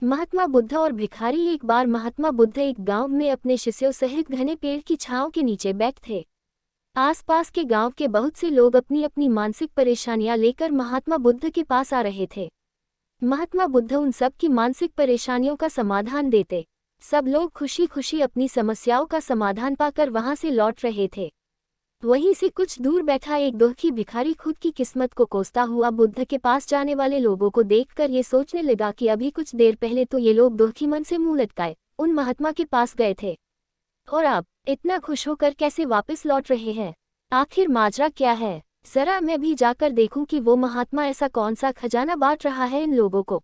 महात्मा बुद्ध और भिखारी। एक बार महात्मा बुद्ध एक गांव में अपने शिष्यों सहित घने पेड़ की छांव के नीचे बैठे थे। आसपास के गांव के बहुत से लोग अपनी अपनी मानसिक परेशानियां लेकर महात्मा बुद्ध के पास आ रहे थे। महात्मा बुद्ध उन सब की मानसिक परेशानियों का समाधान देते। सब लोग खुशी खुशी अपनी समस्याओं का समाधान पाकर वहां से लौट रहे थे। वहीं से कुछ दूर बैठा एक दुखी भिखारी खुद की किस्मत को कोसता हुआ बुद्ध के पास जाने वाले लोगों को देखकर ये सोचने लगा कि अभी कुछ देर पहले तो ये लोग दुखी मन से मुंह लटकाए उन महात्मा के पास गए थे, और अब इतना खुश होकर कैसे वापस लौट रहे हैं। आखिर माजरा क्या है? जरा मैं भी जाकर देखूं कि वो महात्मा ऐसा कौन सा खजाना बांट रहा है इन लोगों को,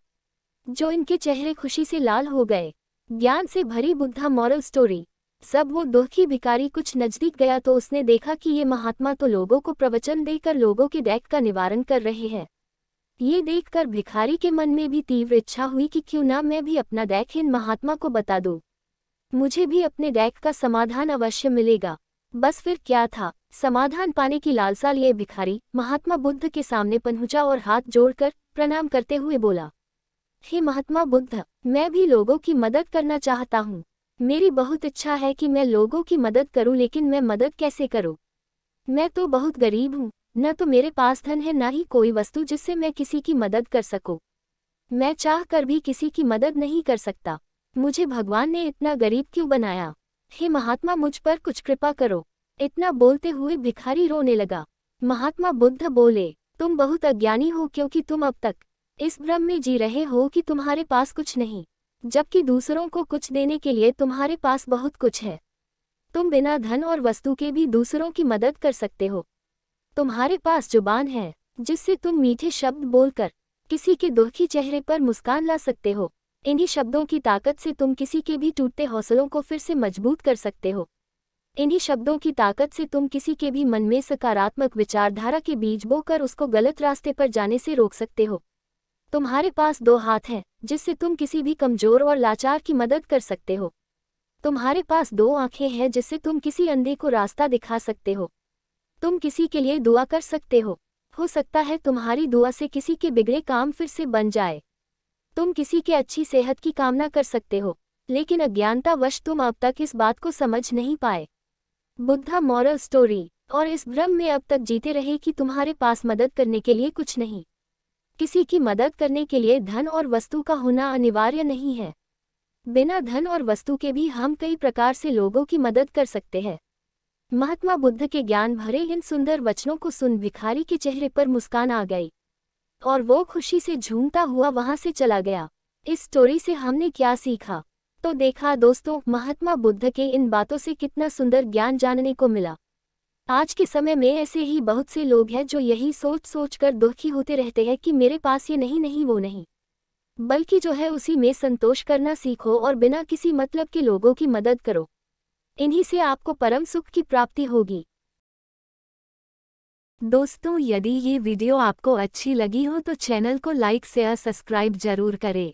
जो इनके चेहरे खुशी से लाल हो गए। ज्ञान से भरी बुद्धा मॉरल स्टोरी। सब वो दुखी भिखारी कुछ नजदीक गया तो उसने देखा कि ये महात्मा तो लोगों को प्रवचन देकर लोगों के दैख का निवारण कर रहे हैं। ये देखकर भिखारी के मन में भी तीव्र इच्छा हुई कि क्यों ना मैं भी अपना दैख इन महात्मा को बता दूं। मुझे भी अपने दैख का समाधान अवश्य मिलेगा। बस फिर क्या था, समाधान पाने की लालसा लिए भिखारी महात्मा बुद्ध के सामने पहुंचा और हाथ जोड़कर प्रणाम करते हुए बोला, हे महात्मा बुद्ध, मैं भी लोगों की मदद करना चाहता हूँ। मेरी बहुत इच्छा है कि मैं लोगों की मदद करूं, लेकिन मैं मदद कैसे करूं? मैं तो बहुत गरीब हूं, न तो मेरे पास धन है न ही कोई वस्तु जिससे मैं किसी की मदद कर सकूं। मैं चाह कर भी किसी की मदद नहीं कर सकता। मुझे भगवान ने इतना गरीब क्यों बनाया? हे महात्मा, मुझ पर कुछ कृपा करो। इतना बोलते हुए भिखारी रोने लगा। महात्मा बुद्ध बोले, तुम बहुत अज्ञानी हो, क्योंकि तुम अब तक इस भ्रम में जी रहे हो कि तुम्हारे पास कुछ नहीं, जबकि दूसरों को कुछ देने के लिए तुम्हारे पास बहुत कुछ है। तुम बिना धन और वस्तु के भी दूसरों की मदद कर सकते हो। तुम्हारे पास जुबान है जिससे तुम मीठे शब्द बोलकर किसी के दुखी चेहरे पर मुस्कान ला सकते हो। इन्हीं शब्दों की ताकत से तुम किसी के भी टूटते हौसलों को फिर से मजबूत कर सकते हो। इन्हीं शब्दों की ताकत से तुम किसी के भी मन में सकारात्मक विचारधारा के बीज बोकर उसको गलत रास्ते पर जाने से रोक सकते हो। तुम्हारे पास 2 हाथ हैं जिससे तुम किसी भी कमजोर और लाचार की मदद कर सकते हो। तुम्हारे पास 2 आंखें हैं जिससे तुम किसी अंधे को रास्ता दिखा सकते हो। तुम किसी के लिए दुआ कर सकते हो सकता है तुम्हारी दुआ से किसी के बिगड़े काम फिर से बन जाए। तुम किसी के अच्छी सेहत की कामना कर सकते हो, लेकिन अज्ञानतावश तुम अब तक इस बात को समझ नहीं पाए। Buddha moral story. और इस भ्रम में अब तक जीते रहे कि तुम्हारे पास मदद करने के लिए कुछ नहीं। किसी की मदद करने के लिए धन और वस्तु का होना अनिवार्य नहीं है। बिना धन और वस्तु के भी हम कई प्रकार से लोगों की मदद कर सकते हैं। महात्मा बुद्ध के ज्ञान भरे इन सुंदर वचनों को सुन भिखारी के चेहरे पर मुस्कान आ गई और वो खुशी से झूमता हुआ वहां से चला गया। इस स्टोरी से हमने क्या सीखा? तो देखा दोस्तों, महात्मा बुद्ध के इन बातों से कितना सुंदर ज्ञान जानने को मिला। आज के समय में ऐसे ही बहुत से लोग हैं जो यही सोच सोच कर दुखी होते रहते हैं कि मेरे पास ये नहीं वो नहीं, बल्कि जो है उसी में संतोष करना सीखो और बिना किसी मतलब के लोगों की मदद करो। इन्हीं से आपको परम सुख की प्राप्ति होगी। दोस्तों, यदि ये वीडियो आपको अच्छी लगी हो तो चैनल को लाइक शेयर सब्सक्राइब जरूर करें।